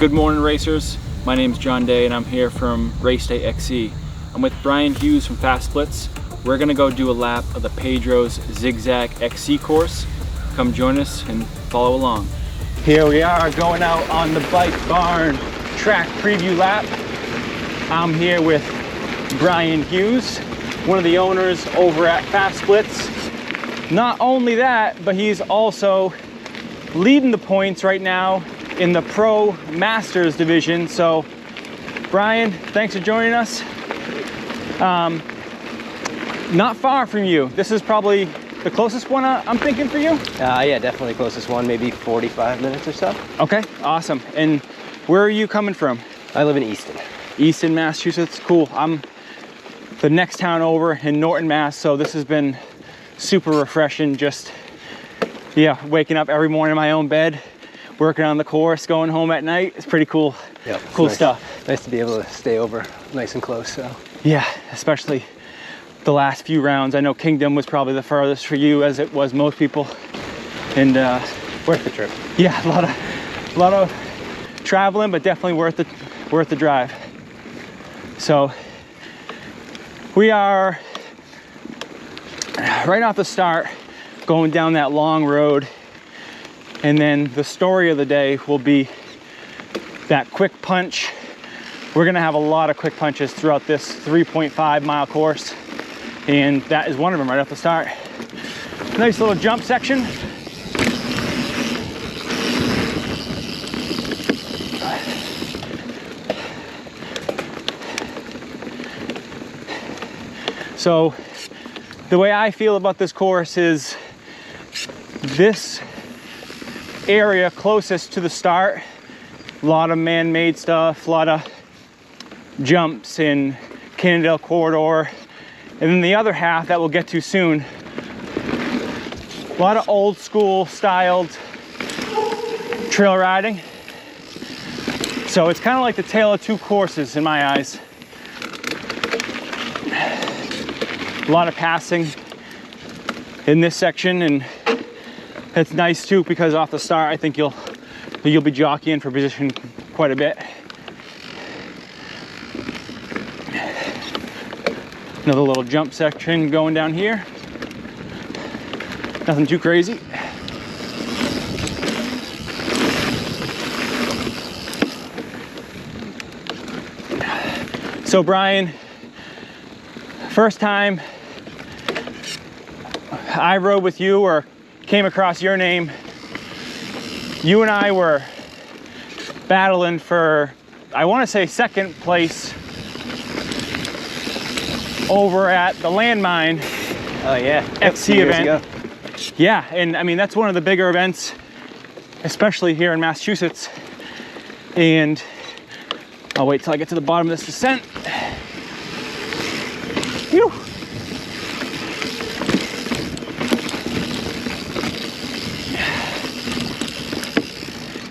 Good morning, racers. My name is John Day and I'm here from Race Day XC. I'm with Brian Hughes from Fast Splits. We're gonna go do a lap of the Pedros Zig Zag XC course. Come join us and follow along. Here we are going out on the Bike Barn track preview lap. I'm here with Brian Hughes, one of the owners over at Fast Splits. Not only that, but he's also leading the points right now in the Pro Masters division. So Brian, thanks for joining us. Not far from you. This is probably the closest one I'm thinking for you? Yeah, definitely closest one, maybe 45 minutes or so. Okay, awesome. And where are you coming from? I live in Easton. Easton, Massachusetts, cool. I'm the next town over in Norton, Mass, so this has been super refreshing. Just, yeah, waking up every morning in my own bed, working on the course, going home at night. It's pretty cool. Yep, cool nice. Stuff. Nice to be able to stay over nice and close. So yeah, especially the last few rounds. I know Kingdom was probably the furthest for you, as it was most people. And worth the trip. Yeah, a lot of traveling, but definitely worth the drive. So we are right off the start going down that long road, and then the story of the day will be that quick punch. We're gonna have a lot of quick punches throughout this 3.5 mile course, and that is one of them right off the start. Nice little jump section. So the way I feel about this course is this area closest to the start, a lot of man-made stuff, a lot of jumps in Cannondale corridor, and then the other half that we'll get to soon, a lot of old school styled trail riding. So it's kind of like the tale of two courses in my eyes. A lot of passing in this section, and it's nice too because off the start I think you'll be jockeying for position quite a bit. Another little jump section going down here. Nothing too crazy. So Brian, first time I rode with you or came across your name, you and I were battling for, I want to say, second place over at the Landmine. Oh yeah, XC event. Ago. Yeah, and I mean that's one of the bigger events, especially here in Massachusetts. And I'll wait till I get to the bottom of this descent. Whew.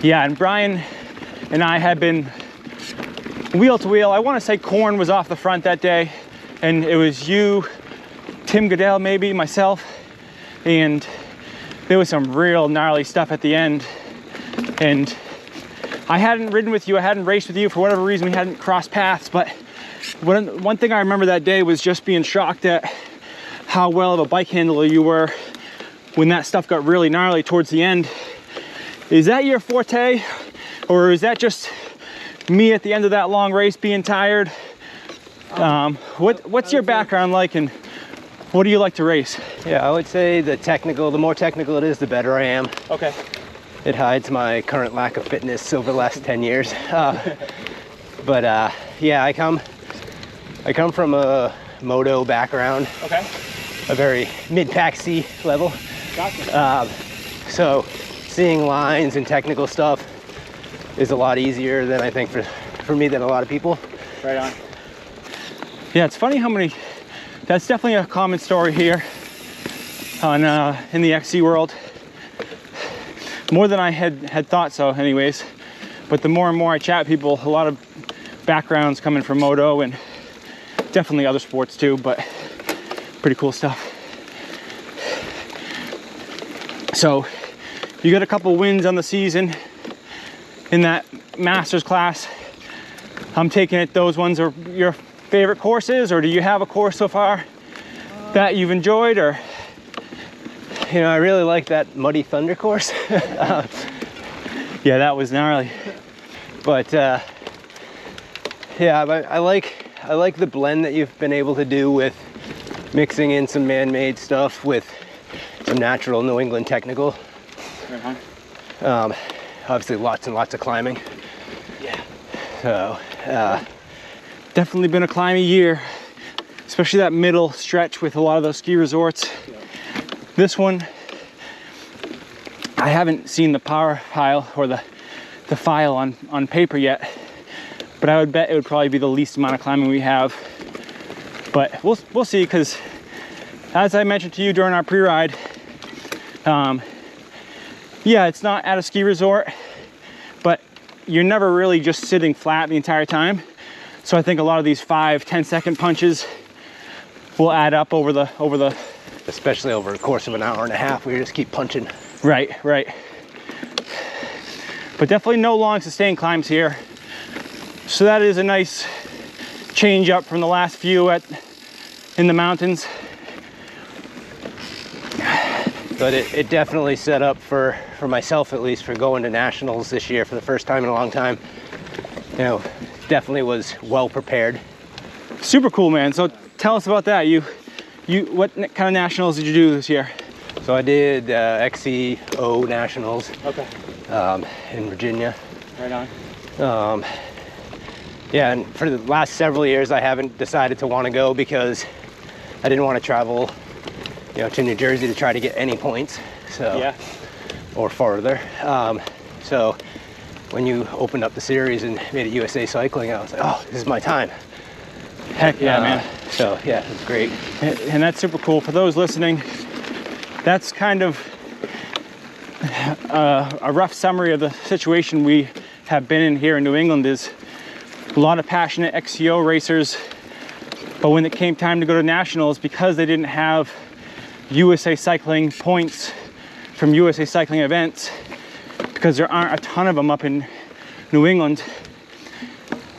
Yeah, and Brian and I had been wheel to wheel. I want to say Korn was off the front that day, and it was you, Tim Goodell, maybe myself, and there was some real gnarly stuff at the end. And I hadn't ridden with you, I hadn't raced with you for whatever reason. We hadn't crossed paths, but one thing I remember that day was just being shocked at how well of a bike handler you were when that stuff got really gnarly towards the end. Is that your forte, or is that just me at the end of that long race being tired? What's your background like, and what do you like to race? Yeah, I would say the more technical it is, the better I am. Okay. It hides my current lack of fitness over the last 10 years. Yeah, I come from a moto background. Okay. A very mid-pack C level. Gotcha. So seeing lines and technical stuff is a lot easier than I think for me than a lot of people. Right on. Yeah, it's funny how many, that's definitely a common story here on in the XC world. More than I had thought so anyways. But the more and more I chat with people, a lot of backgrounds coming from moto and definitely other sports too, but pretty cool stuff. So you got a couple wins on the season in that master's class I'm taking it, those ones are your favorite courses, or do you have a course so far that you've enjoyed? Or you know, I really like that Muddy Thunder course. yeah, that was gnarly. But yeah, I like the blend that you've been able to do with mixing in some man-made stuff with some natural New England technical. Obviously lots and lots of climbing. Yeah. So definitely been a climbing year, especially that middle stretch with a lot of those ski resorts. This one, I haven't seen the power file or the file on paper yet, but I would bet it would probably be the least amount of climbing we have. But we'll see, because as I mentioned to you during our pre-ride, yeah, it's not at a ski resort, but you're never really just sitting flat the entire time. So I think a lot of these 5-10 second punches will add up over the especially over a course of an hour and a half, we just keep punching. Right. But definitely no long sustained climbs here. So that is a nice change up from the last few in the mountains. But it definitely set up for myself, at least, for going to nationals this year for the first time in a long time. You know, definitely was well prepared. Super cool, man. So tell us about that. What kind of nationals did you do this year? So I did XCO nationals. Okay. In Virginia. Right on. Yeah, and for the last several years, I haven't decided to want to go because I didn't want to travel, you know, to New Jersey to try to get any points. So yeah. Or farther. So when you opened up the series and made it USA Cycling, I was like, oh, this is my time. Heck yeah, man. So yeah, it's great. And that's super cool. For those listening, that's kind of a rough summary of the situation we have been in here in New England. Is a lot of passionate XCO racers, but when it came time to go to nationals, because they didn't have USA Cycling points from USA Cycling events, because there aren't a ton of them up in New England,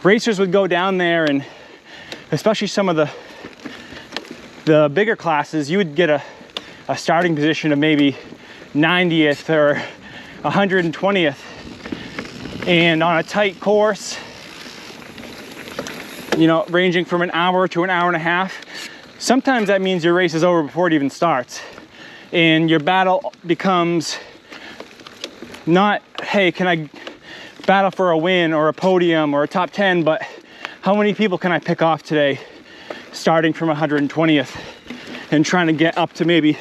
racers would go down there, and especially some of the bigger classes, you would get a starting position of maybe 90th or 120th, and on a tight course, you know, ranging from an hour to an hour and a half, sometimes that means your race is over before it even starts, and your battle becomes not, hey, can I battle for a win or a podium or a top 10, but how many people can I pick off today, starting from 120th and trying to get up to maybe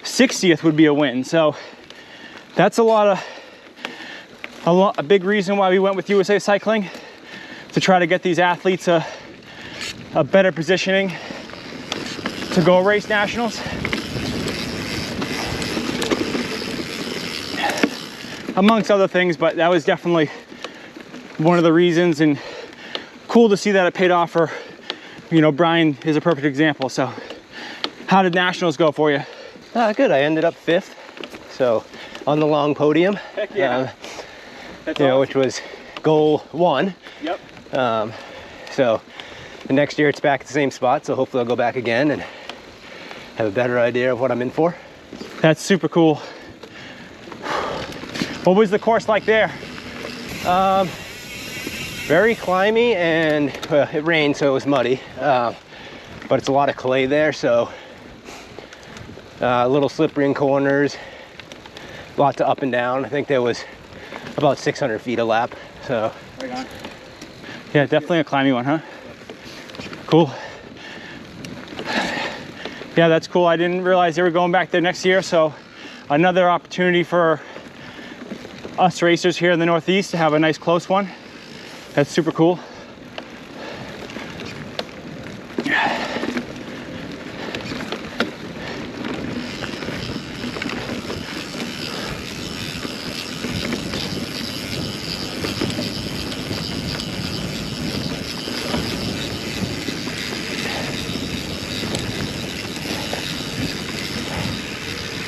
60th would be a win. So that's a big reason why we went with USA Cycling, to try to get these athletes a better positioning to go race nationals. Amongst other things, but that was definitely one of the reasons, and cool to see that it paid off for, you know, Brian is a perfect example. So how did nationals go for you? Good, I ended up 5th, so on the long podium. Heck yeah. That's you know, which was goal 1. Yep. So the next year it's back at the same spot, so hopefully I'll go back again and have a better idea of what I'm in for. That's super cool. What was the course like there? Very climby, and it rained, so it was muddy, but it's a lot of clay there, so a little slippery in corners, lots of up and down. I think there was about 600 feet a lap, so. Right on. Yeah, definitely a climby one, huh? Cool. Yeah, that's cool. I didn't realize they were going back there next year, so another opportunity for us racers here in the Northeast to have a nice close one. That's super cool.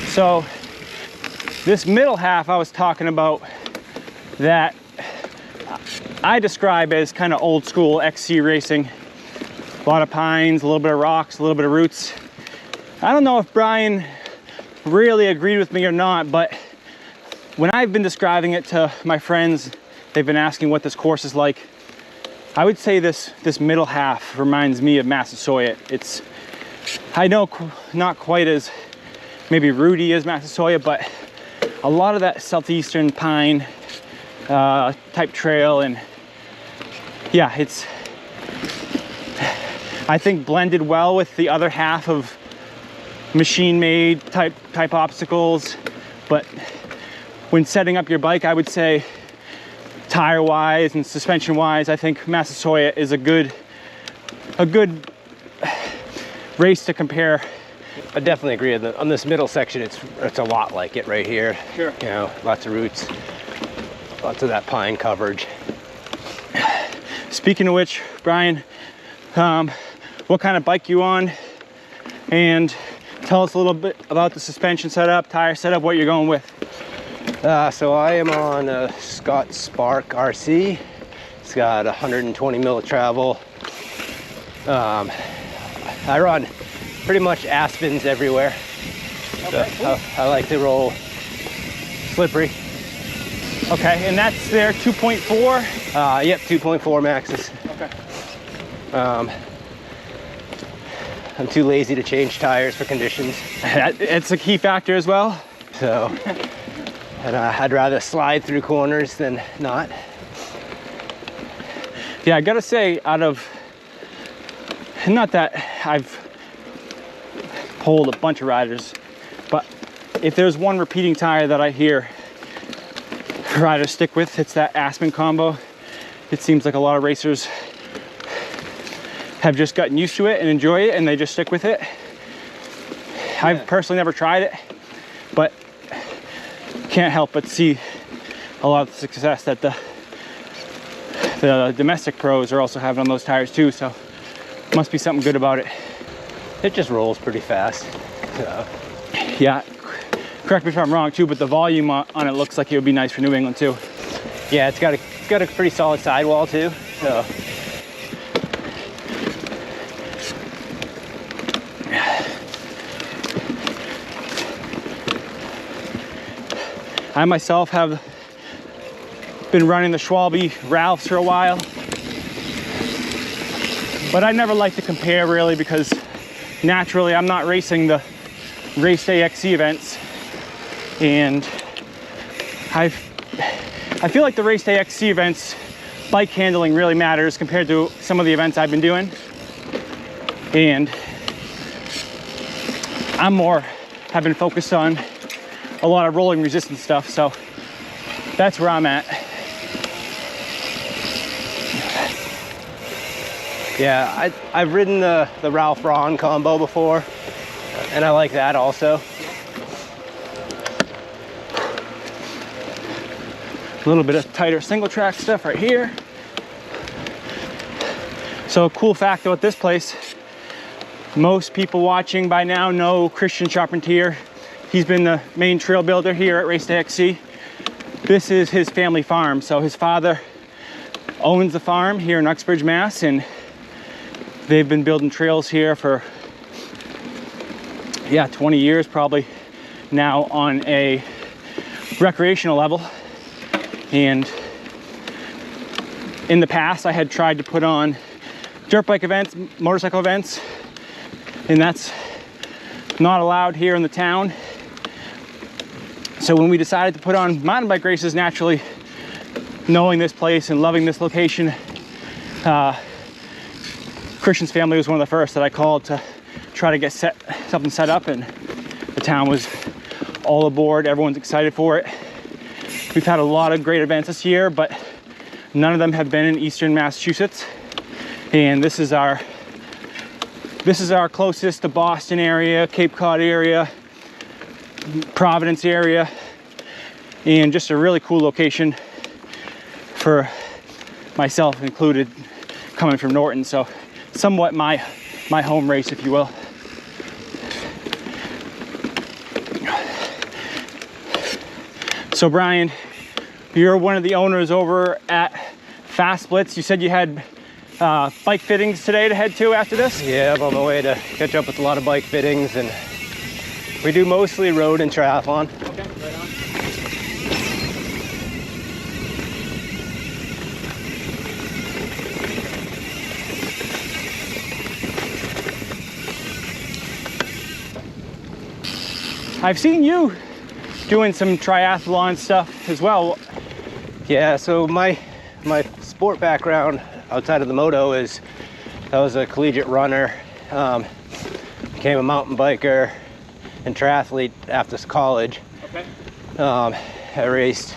So this middle half I was talking about, that I describe as kind of old school XC racing. A lot of pines, a little bit of rocks, a little bit of roots. I don't know if Brian really agreed with me or not, but when I've been describing it to my friends, they've been asking what this course is like. I would say this middle half reminds me of Massasoit. It's, I know, not quite as maybe rooty as Massasoit, but a lot of that southeastern pine type trail, and yeah, it's, I think, blended well with the other half of machine-made type obstacles. But when setting up your bike, I would say tire-wise and suspension-wise, I think Massasoit is a good race to compare. I definitely agree. On this middle section, it's a lot like it right here. Sure. You know, lots of roots, lots of that pine coverage. Speaking of which, Brian, what kind of bike you on? And tell us a little bit about the suspension setup, tire setup, what you're going with. So I am on a Scott Spark RC. It's got 120 mil of travel. I run pretty much Aspens everywhere. Okay, So cool. I like to roll slippery. Okay, and that's their 2.4? Yep, 2.4 maxes. Okay. I'm too lazy to change tires for conditions. It's a key factor as well. So, and I'd rather slide through corners than not. Yeah, I gotta say, out of, not that I've polled a bunch of riders, but if there's one repeating tire that I hear riders stick with, it's that Aspen combo. It seems like a lot of racers have just gotten used to it and enjoy it, and they just stick with it. Yeah. I've personally never tried it, but can't help but see a lot of the success that the domestic pros are also having on those tires too, so must be something good about it. It just rolls pretty fast. So. Yeah, correct me if I'm wrong too, but the volume on it looks like it would be nice for New England too. Yeah, it's got a pretty solid sidewall too. So. I myself have been running the Schwalbe Ralphs for a while, but I never like to compare really, because naturally I'm not racing the race day XC events, and I feel like the race day XC events, bike handling really matters compared to some of the events I've been doing, and have been focused on a lot of rolling resistance stuff, so that's where I'm at. Yeah, I've ridden the Ralph Ron combo before, and I like that also. A little bit of tighter single track stuff right here. So a cool fact about this place, most people watching by now know Christian Charpentier. He's been the main trail builder here at Race Day XC. This is his family farm. So his father owns the farm here in Uxbridge, Mass, and they've been building trails here for, yeah, 20 years probably now on a recreational level. And in the past, I had tried to put on dirt bike events, motorcycle events, and that's not allowed here in the town. So when we decided to put on mountain bike races, naturally, knowing this place and loving this location, Christian's family was one of the first that I called to try to get something set up, and the town was all aboard. Everyone's excited for it. We've had a lot of great events this year, but none of them have been in Eastern Massachusetts. And this is our closest to Boston area, Cape Cod area, Providence area, and just a really cool location for myself included, coming from Norton. So somewhat my home race, if you will. So Brian, you're one of the owners over at fast splits. You said you had bike fittings today to head to after this? Yeah, I'm on my way to catch up with a lot of bike fittings, and we do mostly road and triathlon. Okay, right on. I've seen you doing some triathlon stuff as well. Yeah, so my sport background outside of the moto is I was a collegiate runner, became a mountain biker and triathlete after college. Okay. I raced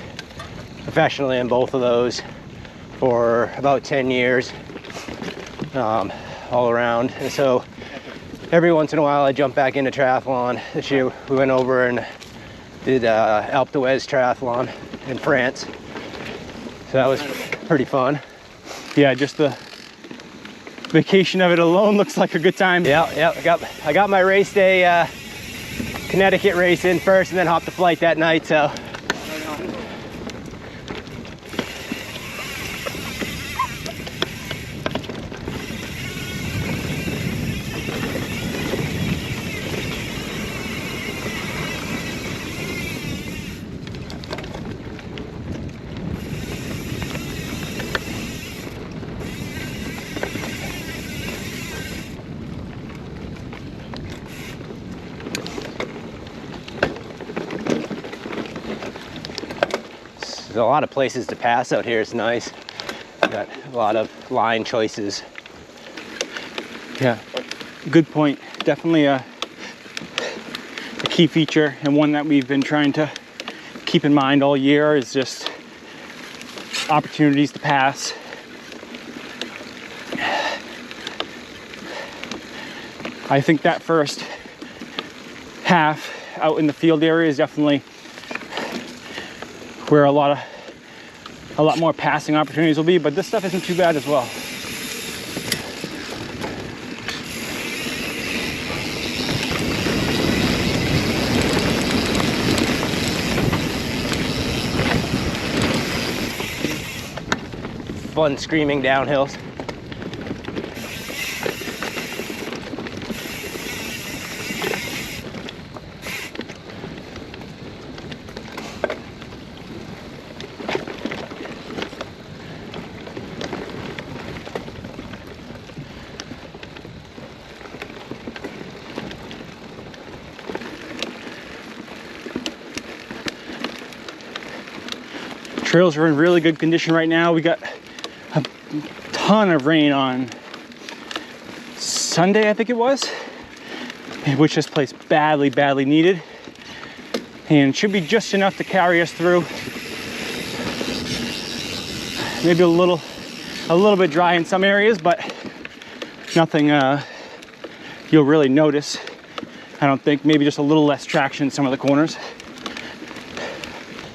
professionally in both of those for about 10 years, all around. And so every once in a while I jump back into triathlon. This year we went over and did Alpe d'Huez triathlon in France. So that was pretty fun. Yeah, just the vacation of it alone looks like a good time. Yeah. I got my race day Connecticut race in first, and then hopped the flight that night. So. There's a lot of places to pass out here. It's nice. Got a lot of line choices. Yeah, good point. Definitely a key feature, and one that we've been trying to keep in mind all year is just opportunities to pass. I think that first half out in the field area is definitely where a lot more passing opportunities will be, but this stuff isn't too bad as well. Fun screaming downhills. Trails are in really good condition right now. We got a ton of rain on Sunday, I think it was, which this place badly needed, and should be just enough to carry us through. Maybe a little bit dry in some areas, but nothing you'll really notice, I don't think. Maybe just a little less traction in some of the corners.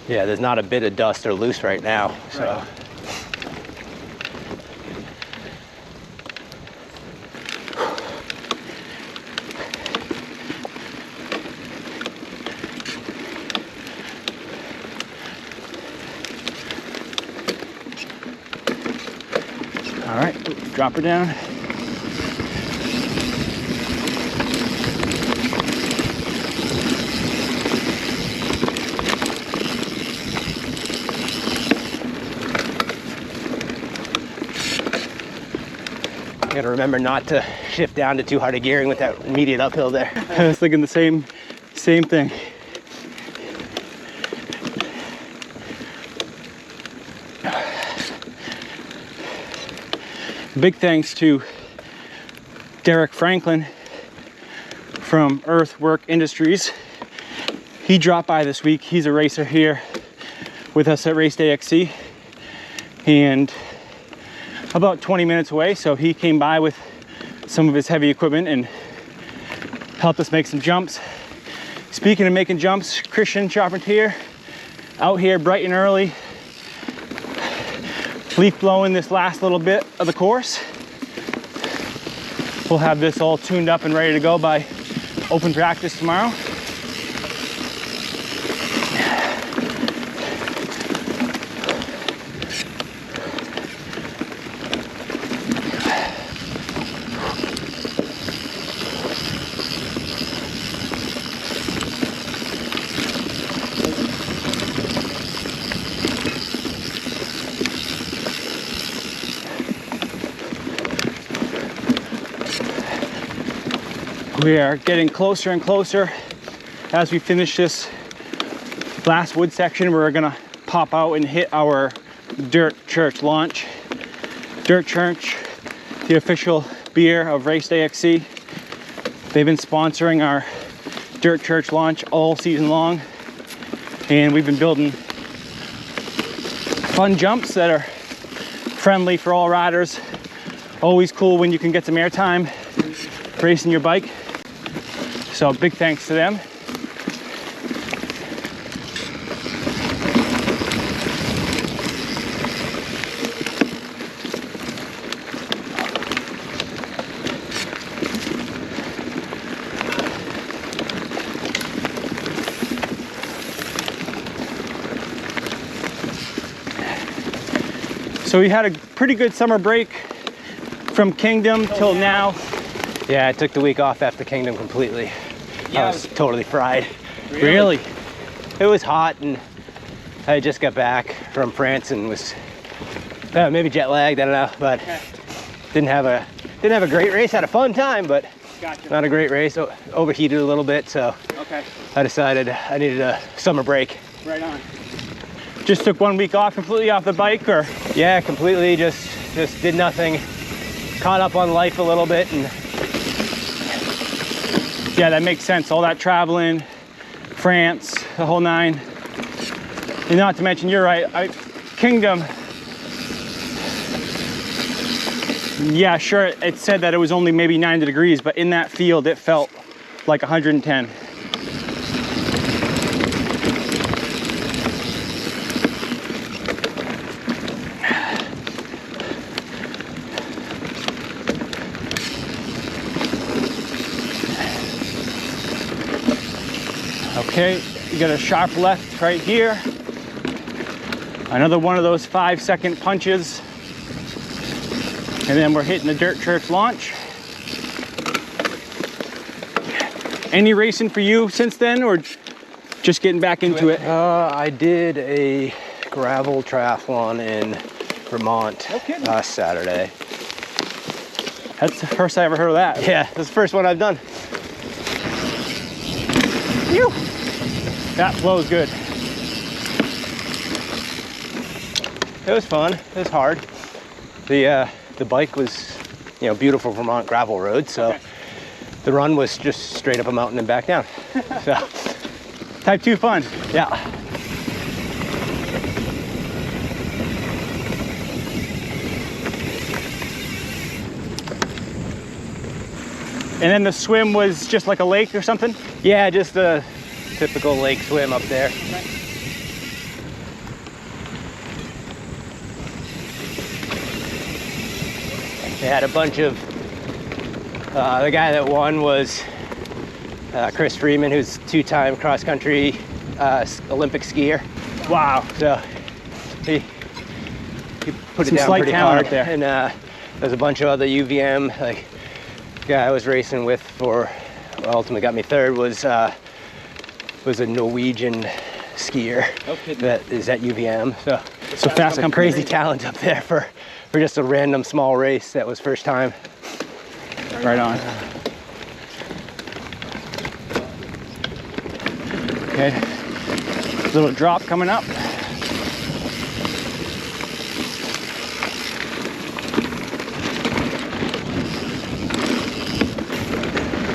Yeah, there's not a bit of dust or loose right now, so. Right. All right, drop her down. You gotta remember not to shift down to too hard of gearing with that immediate uphill there. I was thinking the same thing. Big thanks to Derek Franklin from Earthwork Industries. He dropped by this week. He's a racer here with us at Race Day XC, and about 20 minutes away, so he came by with some of his heavy equipment and helped us make some jumps. Speaking of making jumps, Christian Charpentier out here bright and early, leaf blowing this last little bit of the course. We'll have this all tuned up and ready to go by open practice tomorrow. We are getting closer and closer as we finish this last wood section. We're gonna pop out and hit our Dirt Church launch. Dirt Church, the official beer of Race Day XC. They've been sponsoring our Dirt Church launch all season long, and we've been building fun jumps that are friendly for all riders. Always cool when you can get some airtime racing your bike. So big thanks to them. So we had a pretty good summer break from Kingdom till now. Yeah, I took the week off after Kingdom completely. I was totally fried. Really? It was hot, and I just got back from France and was maybe jet lagged, I don't know, but didn't have a great race. Had a fun time, but not a great race. Overheated a little bit, so I decided I needed a summer break. Right on. Just took 1 week off, completely off the bike, or? Yeah, completely. Just did nothing. Caught up on life a little bit, and yeah, that makes sense. All that traveling, France, the whole nine. And not to mention, you're right, Kingdom, yeah, sure, it said that it was only maybe 90 degrees, but in that field, it felt like 110. Okay, you got a sharp left right here. Another one of those 5-second punches. And then we're hitting the Dirt Church launch. Any racing for you since then, or just getting back into it? I did a gravel triathlon in Vermont last Saturday. That's the first I ever heard of that. Yeah, that's the first one I've done. Phew. That flows good. It was fun. It was hard. The bike was, beautiful Vermont gravel road, so the run was just straight up a mountain and back down. So Type 2 fun. Yeah. And then the swim was just like a lake or something? Yeah, just a typical lake swim up there. They had a bunch of, the guy that won was Chris Freeman, who's two-time cross-country Olympic skier. Wow. So he put Some it down slight pretty talent hard. up there. And there's a bunch of other UVM, like the guy I was racing with for, ultimately got me third, was a Norwegian skier that is at UVM. So fast company. Crazy talent up there for just a random small race that was first time. Right on. Okay, little drop coming up.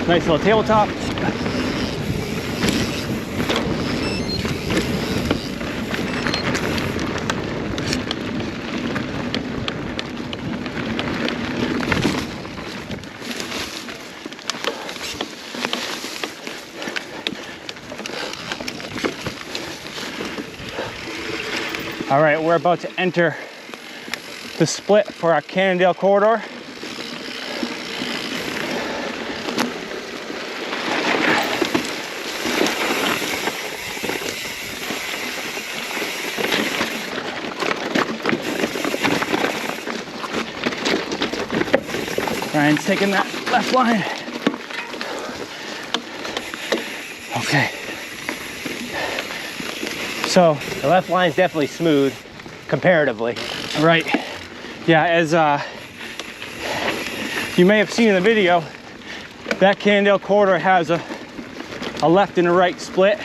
Nice little tabletop. All right, we're about to enter the split for our Cannondale corridor. Ryan's taking that left line. Okay. So the left line's definitely smooth, comparatively. Right. Yeah, as you may have seen in the video, That Cannondale corridor has a left and a right split,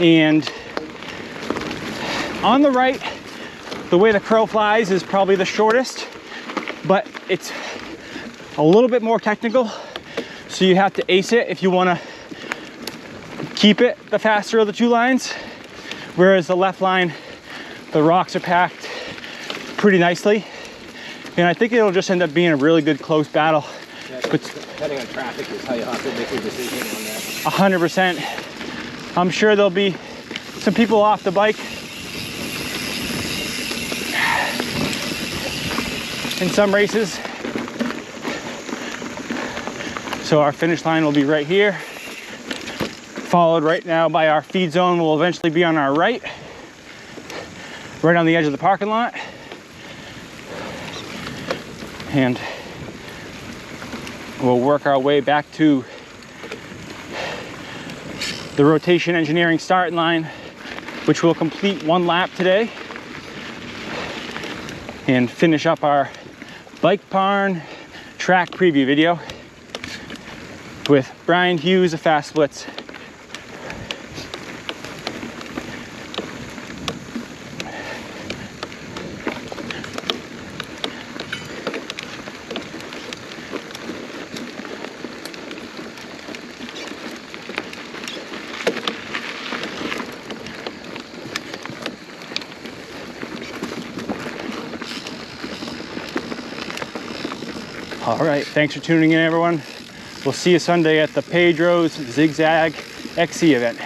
and on the right, the way the crow flies is probably the shortest, but it's a little bit more technical, so you have to ace it if you want to keep it the faster of the two lines. Whereas the left line, the rocks are packed pretty nicely, and I think it'll just end up being a really good close battle. Yeah, but depending on traffic is how you have to make your decision on that. 100%. I'm sure there'll be some people off the bike in some races. So our finish line will be right here, followed right now by our feed zone will eventually be on our right on the edge of the parking lot. And we'll work our way back to the rotation engineering starting line, which will complete one lap today and finish up our bike barn track preview video with Brian Hughes of Fast Splits. All right, thanks for tuning in, everyone. We'll see you Sunday at the Pedros Zig Zag XC event.